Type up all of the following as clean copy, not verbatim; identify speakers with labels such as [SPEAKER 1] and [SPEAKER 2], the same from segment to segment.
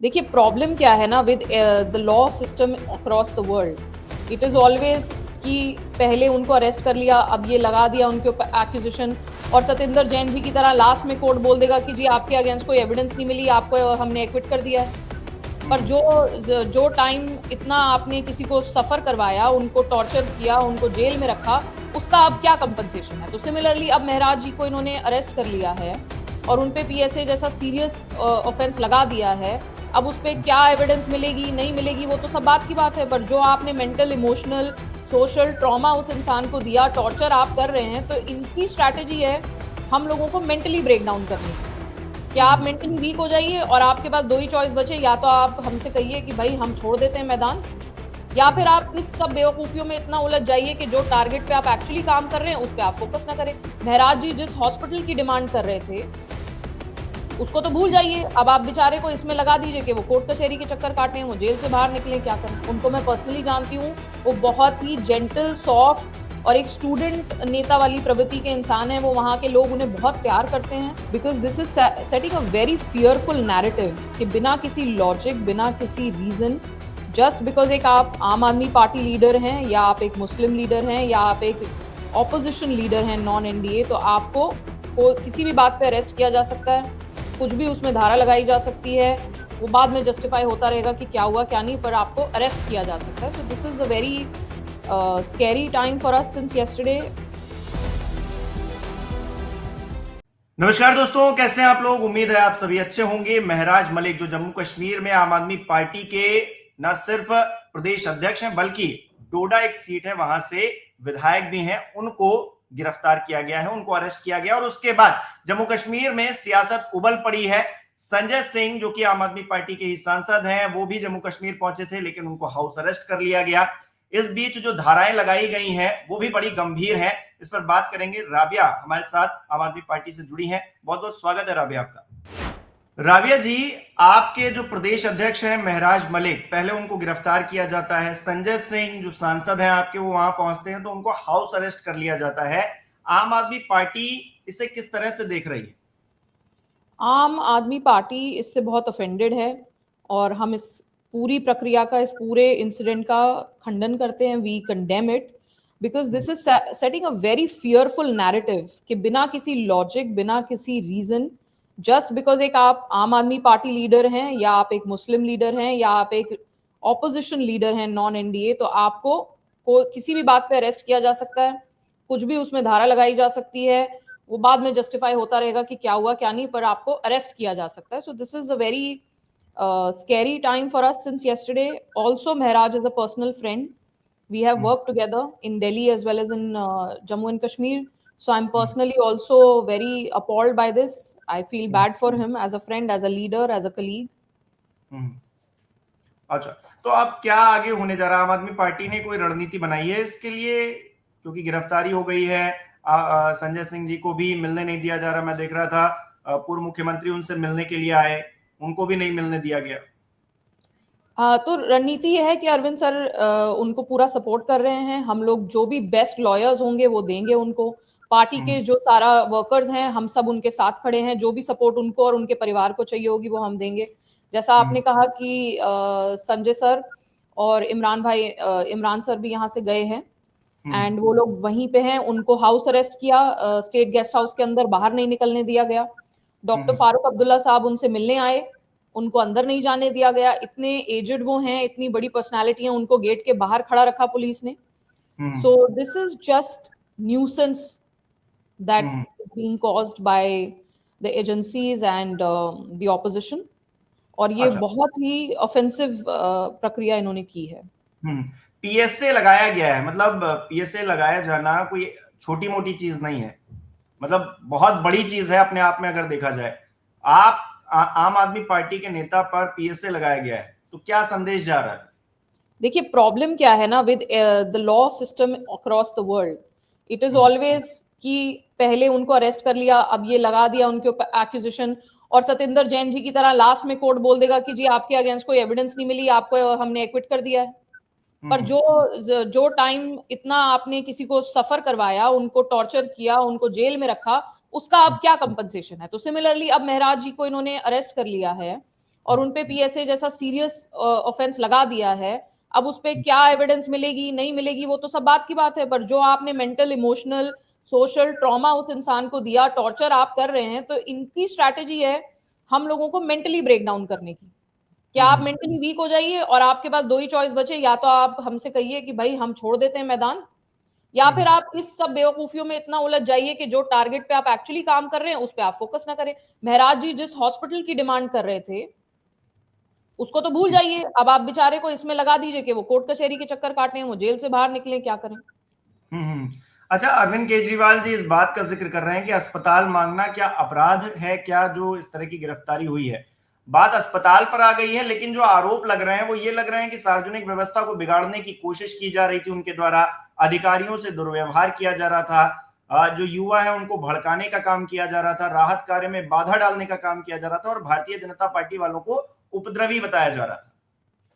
[SPEAKER 1] देखिए प्रॉब्लम क्या है ना with the law system across the world. It is always कि पहले उनको अरेस्ट कर लिया, अब ये लगा दिया उनके ऊपर एक्यूजिशन, और सतेंद्र जैन जी की तरह लास्ट में कोर्ट बोल देगा कि जी आपके अगेंस्ट कोई एविडेंस नहीं मिली, आपको हमने एक्विट कर दिया है। पर जो जो टाइम इतना आपने किसी को सफर करवाया, उनको टॉर्चर किया, उनको जेल में रखा, उसका अब क्या कंपनसेशन है? तो सिमिलरली अब महराज जी को इन्होंने अरेस्ट कर लिया है और उनपे पीएसए जैसा सीरियस ऑफेंस लगा दिया है। अब उस पर क्या एविडेंस मिलेगी नहीं मिलेगी वो तो सब बात की बात है, पर जो आपने मेंटल इमोशनल सोशल ट्रॉमा उस इंसान को दिया, टॉर्चर आप कर रहे हैं, तो इनकी स्ट्रैटेजी है हम लोगों को मेंटली ब्रेक डाउन करनी की। कि आप मेंटली वीक हो जाइए और आपके पास दो ही चॉइस बचे, या तो आप हमसे कहिए कि भाई हम छोड़ देते हैं मैदान, या फिर आप इस सब बेवकूफियों में इतना उलझ जाइए कि जो टारगेट पे आप एक्चुअली काम कर रहे हैं उस पे आप फोकस ना करें। महराज जी जिस हॉस्पिटल की डिमांड कर रहे थे उसको तो भूल जाइए, अब आप बेचारे को इसमें लगा दीजिए कि वो कोर्ट कचहरी के चक्कर काटें, वो जेल से बाहर निकले, क्या करें। उनको मैं पर्सनली जानती हूँ, वो बहुत ही जेंटल सॉफ्ट और एक स्टूडेंट नेता वाली प्रवृत्ति के इंसान है। वो वहाँ के लोग उन्हें बहुत प्यार करते हैं, because this is setting a very fearful narrative कि बिना किसी लॉजिक, बिना किसी रीजन, जस्ट बिकॉज एक आप आम आदमी पार्टी लीडर हैं, या आप एक मुस्लिम लीडर हैं, या आप एक ऑपोजिशन लीडर हैं नॉन एनडीए, तो आपको किसी भी बात पे अरेस्ट किया जा सकता है, कुछ भी उसमें धारा लगाई जा सकती है, वो बाद में जस्टिफाई होता रहेगा कि क्या हुआ क्या नहीं, पर आपको अरेस्ट किया जा सकता है। So this is a very scary time for us since yesterday.
[SPEAKER 2] नमस्कार दोस्तों, कैसे हैं आप लोग। उम्मीद है आप सभी अच्छे होंगे। महराज मलिक जो जम्मू कश्मीर में आम आदमी पार्टी के न सिर्फ प्रदेश अध्यक्ष हैं बल्कि डोडा एक सीट है वहां से विधायक भी हैं, उनको गिरफ्तार किया गया है, उनको अरेस्ट किया गया और उसके बाद जम्मू कश्मीर में सियासत उबल पड़ी है। संजय सिंह जो कि आम आदमी पार्टी के ही सांसद हैं, वो भी जम्मू कश्मीर पहुंचे थे लेकिन उनको हाउस अरेस्ट कर लिया गया। इस बीच जो धाराएं लगाई गई हैं वो भी बड़ी गंभीर हैं। इस पर बात करेंगे। राबिया हमारे साथ आम आदमी पार्टी से जुड़ी हैं, बहुत बहुत स्वागत है राबिया आपका। राबिया जी, आपके जो प्रदेश अध्यक्ष हैं महराज मलिक, पहले उनको गिरफ्तार किया जाता है, संजय सिंह जो सांसद हैं आपके वो वहां पहुंचते हैं तो उनको हाउस अरेस्ट कर लिया जाता है। आम आदमी पार्टी इसे किस तरह से देख रही है?
[SPEAKER 1] आम आदमी पार्टी इससे बहुत ऑफेंडेड है और हम इस पूरी प्रक्रिया का, इस पूरे इंसिडेंट का खंडन करते हैं। We condemn it because this is setting a very fearful narrative कि बिना किसी लॉजिक, बिना किसी रीजन, जस्ट बिकॉज एक आप आम आदमी पार्टी लीडर हैं, या आप एक मुस्लिम लीडर हैं, या आप एक ऑपोजिशन लीडर हैं नॉन एनडीए, तो आपको किसी भी बात पे अरेस्ट किया जा सकता है, कुछ भी उसमें धारा लगाई जा सकती है, वो बाद में जस्टिफाई होता रहेगा कि क्या हुआ क्या नहीं, पर आपको अरेस्ट किया जा सकता है। So this is a very scary time for us since yesterday. Also, Mehraj is a personal friend. We have worked together in Delhi as well as in Jammu and Kashmir. So I'm personally also very appalled by this. I feel bad for him as a friend, as a leader, as a colleague.
[SPEAKER 2] अच्छा, तो अब क्या आगे होने जा रहा है? आम आदमी पार्टी ने कोई रणनीति बनाई है इसके लिए? क्योंकि गिरफ्तारी हो गई है, संजय सिंह जी को भी मिलने नहीं दिया जा रहा। मैं देख रहा था पूर्व मुख्यमंत्री उनसे मिलने के लिए आए, उनको भी नहीं मिलने दिया गया।
[SPEAKER 1] तो रणनीति ये है कि अरविंद सर उनको पूरा सपोर्ट कर रहे हैं। हम लोग जो भी बेस्ट लॉयर्स होंगे वो देंगे उनको। पार्टी के जो सारा वर्कर्स हैं हम सब उनके साथ खड़े हैं। जो भी सपोर्ट उनको और उनके परिवार को चाहिए होगी वो हम देंगे। जैसा आपने कहा कि संजय सर और इमरान सर भी यहाँ से गए हैं एंड वो लोग वहीं पे हैं। उनको हाउस अरेस्ट किया, स्टेट गेस्ट हाउस के अंदर, बाहर नहीं निकलने दिया गया। डॉक्टर फारूक अब्दुल्ला साहब उनसे मिलने आए, उनको अंदर नहीं जाने दिया गया। इतने एजेड वो हैं, इतनी बड़ी पर्सनालिटी है, उनको गेट के बाहर खड़ा रखा पुलिस ने। So this is just nuisance that is being caused by the agencies and the opposition, और ये
[SPEAKER 2] अच्छा।
[SPEAKER 1] बहुत ही ऑफेंसिव प्रक्रिया इन्होंने की है।
[SPEAKER 2] पीएसए लगाया गया है, मतलब पीएसए लगाया जाना कोई छोटी मोटी चीज नहीं है, मतलब बहुत बड़ी चीज है अपने आप में अगर देखा जाए। आप आम आदमी पार्टी के नेता पर पीएसए लगाया गया है तो क्या संदेश जा रहा है?
[SPEAKER 1] देखिए प्रॉब्लम क्या है ना with the law system across the world. It is always कि पहले उनको अरेस्ट कर लिया, अब ये लगा दिया उनके ऊपर एक्यूजिशन, और सतेंद्र जैन जी की तरह लास्ट में कोर्ट बोल देगा कि जी आपके अगेंस्ट कोई एविडेंस नहीं मिली, आपको हमने एक्विट कर दिया है। पर जो टाइम इतना आपने किसी को सफर करवाया, उनको टॉर्चर किया, उनको जेल में रखा, उसका अब क्या कंपनसेशन है? तो सिमिलरली अब महराज जी को इन्होंने अरेस्ट कर लिया है और उनपे पीएसए जैसा सीरियस ऑफेंस लगा दिया है, अब उस पे क्या एविडेंस मिलेगी नहीं मिलेगी वो तो सब बात की बात है, पर जो आपने मेंटल इमोशनल सोशल ट्रॉमा उस इंसान को दिया, टॉर्चर आप कर रहे हैं, तो इनकी स्ट्रैटेजी है हम लोगों को मेंटली ब्रेक डाउन करने की। क्या आप मेंटली वीक हो जाइए और आपके पास दो ही चॉइस बचे, या तो आप हमसे कहिए कि भाई हम छोड़ देते हैं मैदान, या फिर आप इस सब बेवकूफियों में इतना उलझ जाइए कि जो टारगेट पे आप एक्चुअली काम कर रहे हैं उस पे आप फोकस ना करें। महराज जी जिस हॉस्पिटल की डिमांड कर रहे थे उसको तो भूल जाइए, अब आप बेचारे को इसमें लगा दीजिए कि वो कोर्ट कचहरी के चक्कर काटने हैं, वो जेल से बाहर निकले, क्या करें।
[SPEAKER 2] हम्म। अच्छा, अरविंद केजरीवाल जी इस बात का जिक्र कर रहे हैं कि अस्पताल मांगना क्या अपराध है क्या, जो इस तरह की गिरफ्तारी हुई है। बात अस्पताल पर आ गई है, लेकिन जो आरोप लग रहे हैं वो ये लग रहे हैं कि सार्वजनिक व्यवस्था को बिगाड़ने की कोशिश की जा रही थी उनके द्वारा, अधिकारियों से दुर्व्यवहार किया जा रहा था, जो युवा है उनको भड़काने का काम किया जा रहा था, राहत कार्य में बाधा डालने का काम किया जा रहा था और भारतीय जनता पार्टी वालों को उपद्रवी बताया जा रहा था।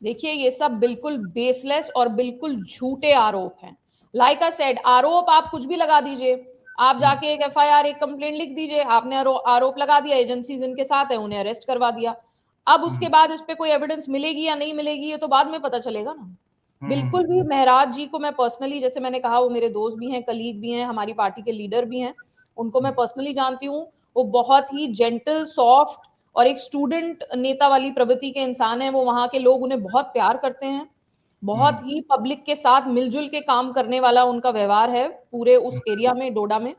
[SPEAKER 1] देखिए ये सब बिल्कुल बेसलेस और बिल्कुल झूठे आरोप हैं। लाइक आई सेड, आरोप आप कुछ भी लगा दीजिए, आप जाके एक एफआईआर एक कंप्लेंट लिख दीजिए, आपने आरोप लगा दिया, एजेंसीज इनके साथ है, उन्हें अरेस्ट करवा दिया। अब उसके बाद इस पे कोई एविडेंस मिलेगी या नहीं मिलेगी ये तो बाद में पता चलेगा ना। बिल्कुल भी महराज जी को मैं पर्सनली, जैसे मैंने कहा, वो मेरे दोस्त भी हैं, कलीग भी हैं, हमारी पार्टी के लीडर भी हैं, उनको मैं पर्सनली जानती हूँ। वो बहुत ही जेंटल सॉफ्ट और एक स्टूडेंट नेता वाली प्रवृत्ति के इंसान है। वो वहां के लोग उन्हें बहुत प्यार करते हैं, बहुत ही पब्लिक के साथ मिलजुल के काम करने वाला उनका व्यवहार है पूरे उस एरिया में, डोडा में।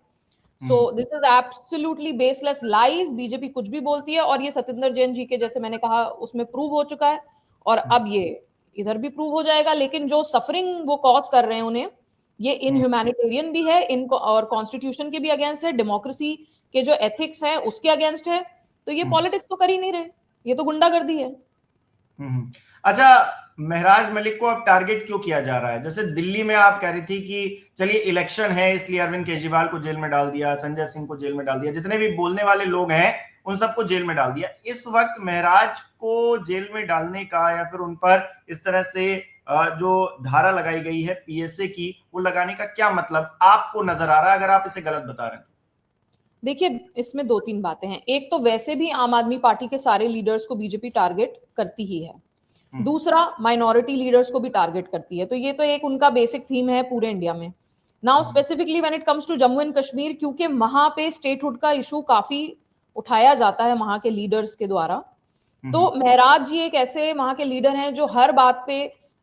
[SPEAKER 1] So this is absolutely baseless lies, BJP कुछ भी बोलती है और ये सत्येंद्र जैन जी के, जैसे मैंने कहा, उसमें प्रूव हो चुका है और अब ये इधर भी प्रूव हो जाएगा। लेकिन जो सफरिंग वो कॉज कर रहे हैं उन्हें, ये इनह्यूमैनिटेरियन भी है, इनको और कॉन्स्टिट्यूशन के भी अगेंस्ट है, डेमोक्रेसी के जो एथिक्स हैं उसके अगेंस्ट है। तो ये पॉलिटिक्स तो कर ही नहीं रहे, ये तो गुंडागर्दी है।
[SPEAKER 2] अच्छा, महराज मलिक को अब टारगेट क्यों किया जा रहा है? जैसे दिल्ली में आप कह रही थी कि चलिए इलेक्शन है इसलिए अरविंद केजरीवाल को जेल में डाल दिया, संजय सिंह को जेल में डाल दिया, जितने भी बोलने वाले लोग हैं उन सबको जेल में डाल दिया। इस वक्त महराज को जेल में डालने का या फिर उन पर इस तरह से जो धारा लगाई गई है पीएसए की, वो लगाने का क्या मतलब आपको नजर आ रहा है, अगर आप इसे गलत बता रहे हैं?
[SPEAKER 1] देखिए इसमें दो तीन बातें हैं। एक तो वैसे भी आम आदमी पार्टी के सारे लीडर्स को बीजेपी टारगेट करती ही है, दूसरा माइनॉरिटी लीडर्स को भी टारगेट करती है, तो ये तो एक उनका बेसिक थीम है पूरे इंडिया में। Now specifically when it comes to Jammu and Kashmir, क्योंकि वहां पे स्टेटहुड का इशू काफी उठाया जाता है वहां के लीडर्स के द्वारा, तो महराज जी एक ऐसे वहां के लीडर हैं जो हर बात पे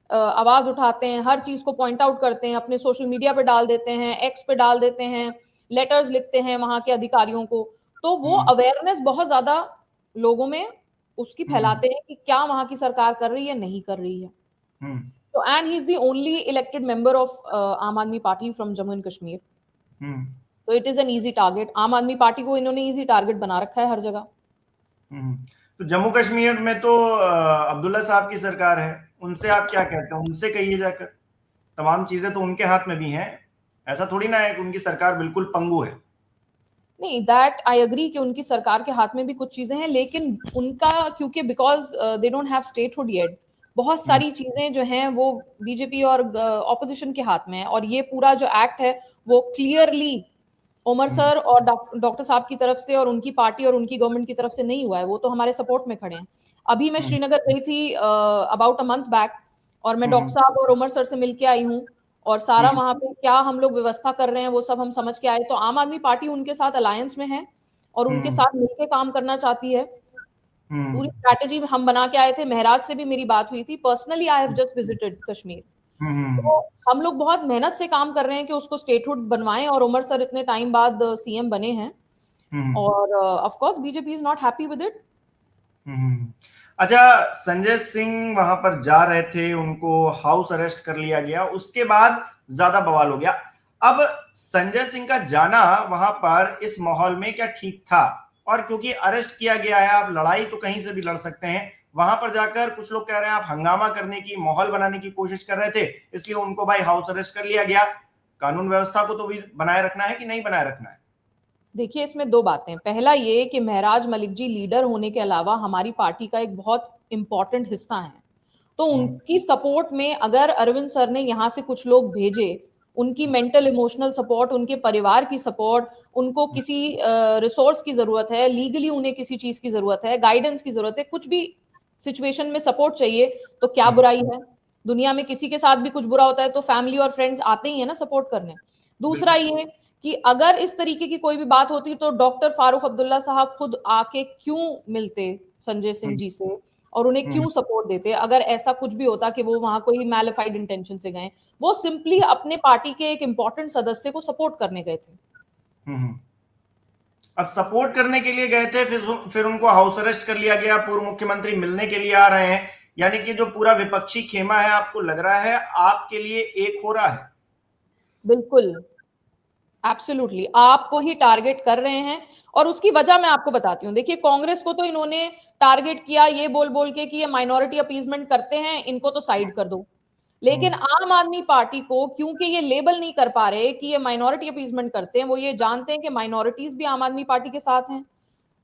[SPEAKER 1] आवाज उठाते हैं, हर चीज को पॉइंट आउट करते हैं, अपने सोशल मीडिया पे डाल देते हैं, एक्स पे डाल देते हैं, लेटर्स लिखते हैं वहां के अधिकारियों को। तो वो अवेयरनेस बहुत ज्यादा लोगों में उसकी फैलाते हैं कि क्या वहां की सरकार कर रही है नहीं कर रही है। तो and he is the only elected member of Aam Aadmi Party from Jammu and Kashmir. तो it is an easy target, Aam Aadmi party को इन्होंने इजी टारगेट बना रखा है हर जगह।
[SPEAKER 2] तो जम्मू कश्मीर में तो अब्दुल्ला साहब की सरकार है, उनसे आप क्या कहते हैं? उनसे कहिए जाकर, तमाम चीजें तो उनके हाथ में भी हैं, ऐसा थोड़ी ना है कि उनकी सरकार बिल्कुल पंगु है।
[SPEAKER 1] नहीं, दैट आई अग्री कि उनकी सरकार के हाथ में भी कुछ चीजें हैं, लेकिन उनका क्योंकि because they don't have statehood yet, बहुत सारी चीजें जो हैं वो बीजेपी और ऑपोजिशन के हाथ में है। और ये पूरा जो एक्ट है वो क्लियरली उमर सर और डॉक्टर साहब की तरफ से और उनकी पार्टी और उनकी गवर्नमेंट की तरफ से नहीं हुआ है, वो तो हमारे सपोर्ट में खड़े हैं। अभी मैं श्रीनगर गई थी अबाउट अ मंथ बैक, और मैं डॉक्टर साहब और उमर सर से मिलके आई हूँ, और सारा वहां पे क्या हम लोग व्यवस्था कर रहे हैं वो सब हम समझ के आए। तो आम आदमी पार्टी उनके साथ अलायंस में है और उनके साथ मिलके काम करना चाहती है। पूरी स्ट्रैटेजी हम बना के आए थे। महराज से भी मेरी बात हुई थी personally, I have just visited Kashmir. तो हम लोग बहुत मेहनत से काम कर रहे हैं कि उसको स्टेटहुड बनवाएं, और उमर सर इतने टाइम बाद सीएम बने हैं, और of course BJP is not happy with it.
[SPEAKER 2] अच्छा, संजय सिंह वहां पर जा रहे थे, उनको हाउस अरेस्ट कर लिया गया, उसके बाद ज्यादा बवाल हो गया। अब संजय सिंह का जाना वहां पर इस माहौल में क्या ठीक था? और क्योंकि अरेस्ट किया गया है, आप लड़ाई तो कहीं से भी लड़ सकते हैं, वहां पर जाकर कुछ लोग कह रहे हैं आप हंगामा करने की, माहौल बनाने की कोशिश कर रहे थे, इसलिए उनको भाई हाउस अरेस्ट कर लिया गया। कानून व्यवस्था को तो भी बनाए रखना है कि नहीं बनाए रखना है?
[SPEAKER 1] देखिए इसमें दो बातें, पहला ये कि महराज मलिक जी लीडर होने के अलावा हमारी पार्टी का एक बहुत इंपॉर्टेंट हिस्सा है, तो उनकी सपोर्ट में अगर अरविंद सर ने यहाँ से कुछ लोग भेजे, उनकी मेंटल इमोशनल सपोर्ट, उनके परिवार की सपोर्ट, उनको किसी रिसोर्स की जरूरत है, लीगली उन्हें किसी चीज की जरूरत है, गाइडेंस की जरूरत है, कुछ भी सिचुएशन में सपोर्ट चाहिए तो क्या बुराई है? दुनिया में किसी के साथ भी कुछ बुरा होता है तो फैमिली और फ्रेंड्स आते ही है ना सपोर्ट करने। दूसरा ये कि अगर इस तरीके की कोई भी बात होती तो डॉक्टर फारूक अब्दुल्ला साहब खुद आके क्यों मिलते संजय सिंह जी से और उन्हें क्यों सपोर्ट देते? अगर ऐसा कुछ भी होता कि वो वहां कोई मैलिफाइड इंटेंशन से गए, वो सिंपली अपने पार्टी के एक इंपॉर्टेंट सदस्य को सपोर्ट करने गए थे।
[SPEAKER 2] अब सपोर्ट करने के लिए गए थे, फिर उनको हाउस अरेस्ट कर लिया गया, पूर्व मुख्यमंत्री मिलने के लिए आ रहे हैं, यानी कि जो पूरा विपक्षी खेमा है आपको लग रहा है आपके लिए एक हो रहा है।
[SPEAKER 1] बिल्कुल, एब्सोल्युटली आपको ही टारगेट कर रहे हैं और उसकी वजह मैं आपको बताती हूँ। देखिए कांग्रेस को तो इन्होंने टारगेट किया ये बोल बोल के कि ये माइनॉरिटी अपीजमेंट करते हैं, इनको तो साइड कर दो। लेकिन आम आदमी पार्टी को क्योंकि ये लेबल नहीं कर पा रहे कि ये माइनॉरिटी अपीजमेंट करते हैं, वो ये जानते हैं कि माइनॉरिटीज भी आम आदमी पार्टी के साथ हैं,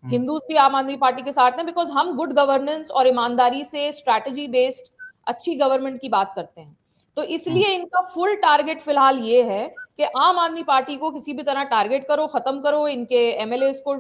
[SPEAKER 1] हिंदूज भी आम आदमी पार्टी के साथ हैं, बिकॉज हम गुड गवर्नेंस और ईमानदारी से स्ट्रैटेजी बेस्ड अच्छी गवर्नमेंट की बात करते हैं। तो इसलिए इनका फुल टारगेट फिलहाल ये है कि आम आदमी पार्टी को किसी भी तरह टारगेट करो, खत्म करो, इनके एमएलए को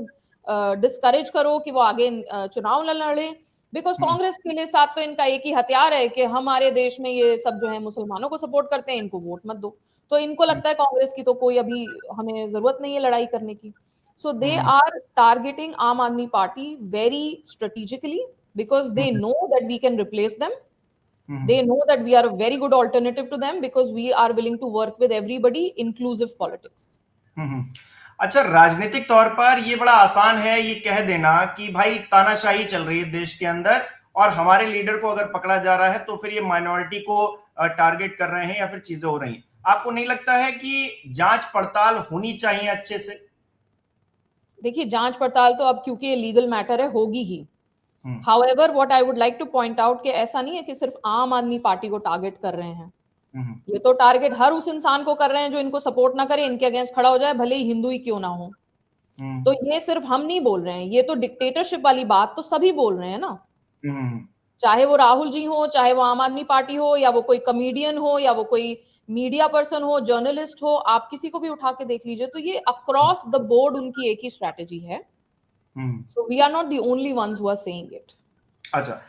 [SPEAKER 1] डिस्करेज करो कि वो आगे चुनाव न लड़े। बिकॉज कांग्रेस के लिए साथ तो इनका एक ही हथियार है कि हमारे देश में ये सब जो है मुसलमानों को सपोर्ट करते हैं, इनको वोट मत दो। तो इनको लगता है कांग्रेस की तो कोई अभी हमें जरूरत नहीं है लड़ाई करने की। So they are targeting Aam Aadmi Party very strategically because they know that we can replace them. They know that we are a very good alternative to them because we are willing to work with everybody, inclusive politics.
[SPEAKER 2] अच्छा, राजनीतिक तौर पर ये बड़ा आसान है ये कह देना कि भाई तानाशाही चल रही है देश के अंदर और हमारे लीडर को अगर पकड़ा जा रहा है तो फिर ये माइनॉरिटी को टारगेट कर रहे हैं या फिर चीजें हो रही हैं। आपको नहीं लगता है कि जांच पड़ताल होनी चाहिए अच्छे से?
[SPEAKER 1] देखिए जांच पड़ताल तो अब क्योंकि लीगल मैटर है होगी ही। However what I would like to point out कि ऐसा नहीं है कि सिर्फ आम आदमी पार्टी को टारगेट कर रहे हैं, ये तो टारगेट हर उस इंसान को कर रहे हैं जो इनको सपोर्ट ना करे, इनके अगेंस्ट खड़ा हो जाए, भले ही हिंदू ही क्यों ना हो। तो ये सिर्फ हम नहीं बोल रहे हैं, ये तो डिक्टेटरशिप वाली बात तो सभी बोल रहे हैं ना। चाहे वो राहुल जी हो, चाहे वो आम आदमी पार्टी हो, या वो कोई कॉमेडियन हो, या वो कोई मीडिया पर्सन हो, जर्नलिस्ट हो, आप किसी को भी उठा के देख लीजिए तो ये अक्रॉस द बोर्ड उनकी एक ही स्ट्रैटेजी है। So we are not the only ones who are saying it.
[SPEAKER 2] अच्छा,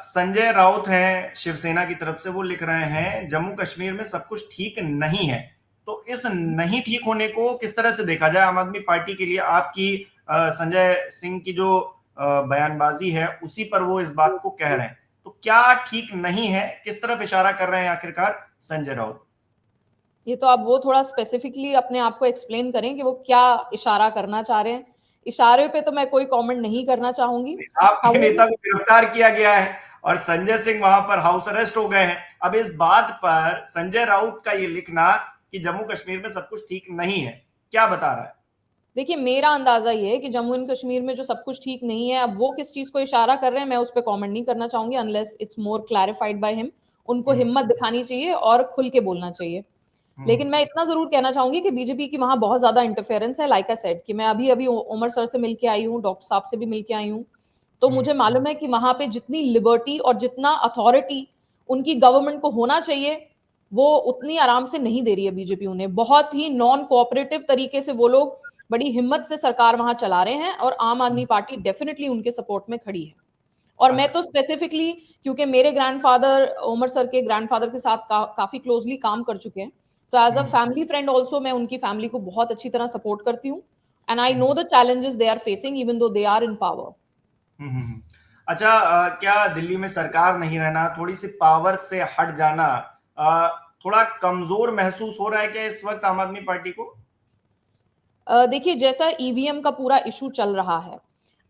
[SPEAKER 2] संजय राउत हैं शिवसेना की तरफ से, वो लिख रहे हैं जम्मू कश्मीर में सब कुछ ठीक नहीं है, तो इस नहीं ठीक होने को किस तरह से देखा जाए आम आदमी पार्टी के लिए? आपकी संजय सिंह की जो बयानबाजी है उसी पर वो इस बात को कह रहे हैं, तो क्या ठीक नहीं है? किस तरफ इशारा कर रहे हैं आखिरकार संजय राउत?
[SPEAKER 1] ये तो आप वो थोड़ा स्पेसिफिकली अपने आप को एक्सप्लेन करें कि वो क्या इशारा करना चाह रहे हैं। इशारे पे तो मैं कोई कमेंट नहीं करना चाहूंगी।
[SPEAKER 2] आपके नेता को गिरफ्तार किया गया है और संजय सिंह वहां पर हाउस अरेस्ट हो गए हैं। अब इस बात पर संजय राउत का ये लिखना कि जम्मू कश्मीर में सब कुछ ठीक नहीं है, क्या बता रहा है?
[SPEAKER 1] देखिए मेरा अंदाजा ये है कि जम्मू एंड कश्मीर में जो सब कुछ ठीक नहीं है, अब वो किस चीज को इशारा कर रहे हैं मैं उस पर कमेंट नहीं करना चाहूंगी unless it's more clarified by him. उनको हिम्मत दिखानी चाहिए और खुल के बोलना चाहिए। लेकिन मैं इतना जरूर कहना चाहूंगी कि बीजेपी की वहां बहुत ज्यादा इंटरफेरेंस है। लाइक आई सेड कि मैं अभी अभी उमर सर से मिलके आई हूँ, डॉक्टर साहब से भी मिलके आई हूँ, तो मुझे मालूम है कि वहां पे जितनी लिबर्टी और जितना अथॉरिटी उनकी गवर्नमेंट को होना चाहिए वो उतनी आराम से नहीं दे रही है बीजेपी उन्हें। बहुत ही नॉन कोऑपरेटिव तरीके से वो लोग बड़ी हिम्मत से सरकार वहां चला रहे हैं और आम आदमी पार्टी डेफिनेटली उनके सपोर्ट में खड़ी है। और मैं तो स्पेसिफिकली क्योंकि मेरे ग्रैंडफादर उमर सर के ग्रैंडफादर के साथ काफी क्लोजली काम कर चुके हैं, so as a family friend also मैं उनकी फैमिली को बहुत अच्छी तरह सपोर्ट करती हूँ and I know the challenges they are facing even though they are in power.
[SPEAKER 2] अच्छा, क्या दिल्ली में सरकार नहीं रहना, थोड़ी सी पावर से हट जाना थोड़ा कमजोर महसूस हो रहा है क्या इस वक्त आम आदमी पार्टी को?
[SPEAKER 1] देखिए जैसा ईवीएम का पूरा इशू चल रहा है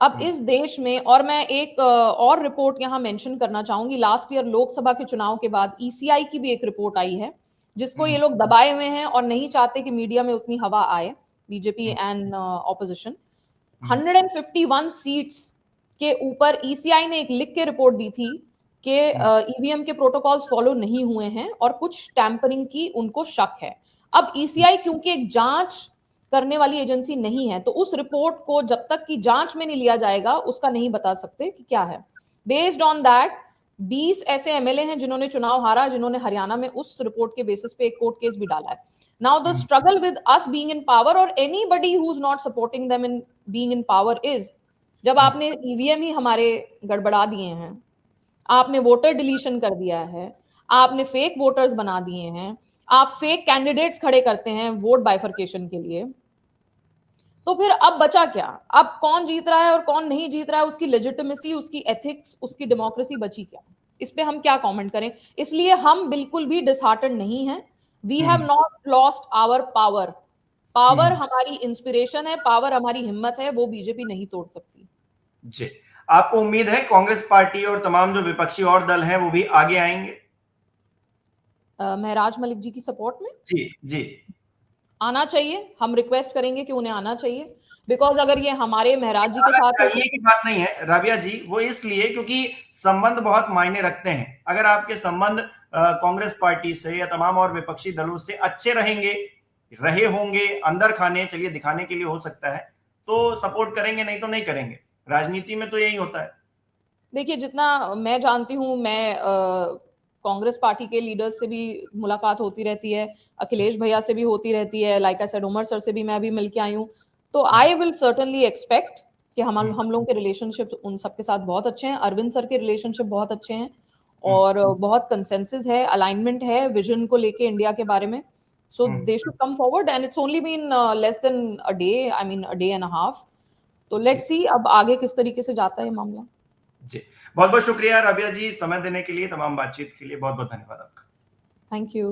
[SPEAKER 1] अब इस देश में, और मैं एक और रिपोर्ट यहाँ मेंशन करना चाहूंगी, लास्ट ईयर लोकसभा के चुनाव के बाद ईसीआई की भी एक रिपोर्ट आई है जिसको ये लोग दबाए हुए हैं और नहीं चाहते कि मीडिया में उतनी हवा आए, बीजेपी एंड ऑपोजिशन। 151 सीट्स के ऊपर ईसीआई ने एक लिख के रिपोर्ट दी थी कि ईवीएम के प्रोटोकॉल्स फॉलो नहीं हुए हैं और कुछ टैंपरिंग की उनको शक है। अब ईसीआई क्योंकि एक जांच करने वाली एजेंसी नहीं है तो उस रिपोर्ट को जब तक की जांच में नहीं लिया जाएगा उसका नहीं बता सकते कि क्या है। बेस्ड ऑन दैट 20 ऐसे एमएलए हैं जिन्होंने चुनाव हारा, जिन्होंने हरियाणा में उस रिपोर्ट के बेसिस पे एक कोर्ट केस भी डाला है। Now the struggle with us being in power और anybody who is not supporting them in being in power is, जब आपने ईवीएम ही हमारे गड़बड़ा दिए हैं, आपने वोटर डिलीशन कर दिया है, आपने फेक वोटर्स बना दिए हैं, आप फेक कैंडिडेट्स खड़े करते हैं वोट बाइफरकेशन के लिए। तो फिर अब बचा क्या? अब कौन जीत रहा है और कौन नहीं जीत रहा है, उसकी लेजिटिमेसी, उसकी एथिक्स, उसकी डेमोक्रेसी बची क्या? इस पे हम क्या कमेंट करें? इसलिए हम बिल्कुल भी डिसहार्टेंड नहीं है। We have
[SPEAKER 2] hmm,
[SPEAKER 1] not lost our power. Power
[SPEAKER 2] hmm,
[SPEAKER 1] हमारी इंस्पिरेशन है, पावर हमारी हिम्मत है, वो बीजेपी नहीं तोड़ सकती।
[SPEAKER 2] जी। आपको उम्मीद है कांग्रेस पार्टी और तमाम जो विपक्षी और दल हैं वो भी आगे आएंगे?
[SPEAKER 1] महराज मलिक जी की सपोर्ट में
[SPEAKER 2] जी, जी।
[SPEAKER 1] आना चाहिए। हम रिक्वेस्ट करेंगे कि उन्हें आना चाहिए, बिकॉज अगर ये हमारे महराज जी के
[SPEAKER 2] आना
[SPEAKER 1] साथ होते
[SPEAKER 2] चाहिए की बात नहीं है राबिया जी, वो इसलिए क्योंकि संबंध बहुत मायने रखते हैं। अगर आपके संबंध कांग्रेस पार्टी से या तमाम और विपक्षी दलों से अच्छे रहेंगे, रहे होंगे, अंदर खाने चलिए दिखाने के लिए हो सकता है, तो सपोर्ट करेंगे, नहीं तो नहीं करेंगे। राजनीति में तो यही होता है।
[SPEAKER 1] देखिए, जितना मैं जानती हूँ, मैं कांग्रेस पार्टी के लीडर्स से भी मुलाकात होती रहती है, अखिलेश भैया से भी होती रहती है, like I said Umar sir से भी मैं अभी मिल के आई हूँ। तो आई विल सर्टनली एक्सपेक्ट कि हम लोगों के रिलेशनशिप उन सबके साथ बहुत अच्छे हैं। अरविंद सर के रिलेशनशिप बहुत अच्छे हैं और बहुत कंसेंसस है, अलाइनमेंट है विजन को लेके इंडिया के बारे में। So they should come forward and it's only been less than a day, I mean a day and a half. तो
[SPEAKER 2] जी,
[SPEAKER 1] लेट्स सी अब आगे किस तरीके से जाता है ये मामला।
[SPEAKER 2] जी। बहुत बहुत शुक्रिया राबिया जी, समय देने के लिए, तमाम बातचीत के लिए बहुत बहुत धन्यवाद आपका।
[SPEAKER 1] Thank you.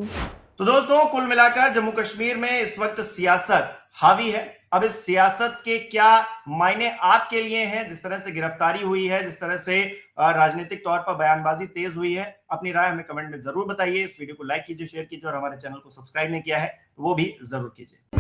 [SPEAKER 2] तो दोस्तों, कुल मिलाकर जम्मू कश्मीर में इस वक्त सियासत हावी है। अब इस सियासत के क्या मायने आपके लिए हैं? जिस तरह से गिरफ्तारी हुई है, जिस तरह से राजनीतिक तौर पर बयानबाजी तेज हुई है, अपनी राय हमें कमेंट में जरूर बताइए। इस वीडियो को लाइक कीजिए, शेयर कीजिए और हमारे चैनल को सब्सक्राइब नहीं किया है तो वो भी जरूर कीजिए।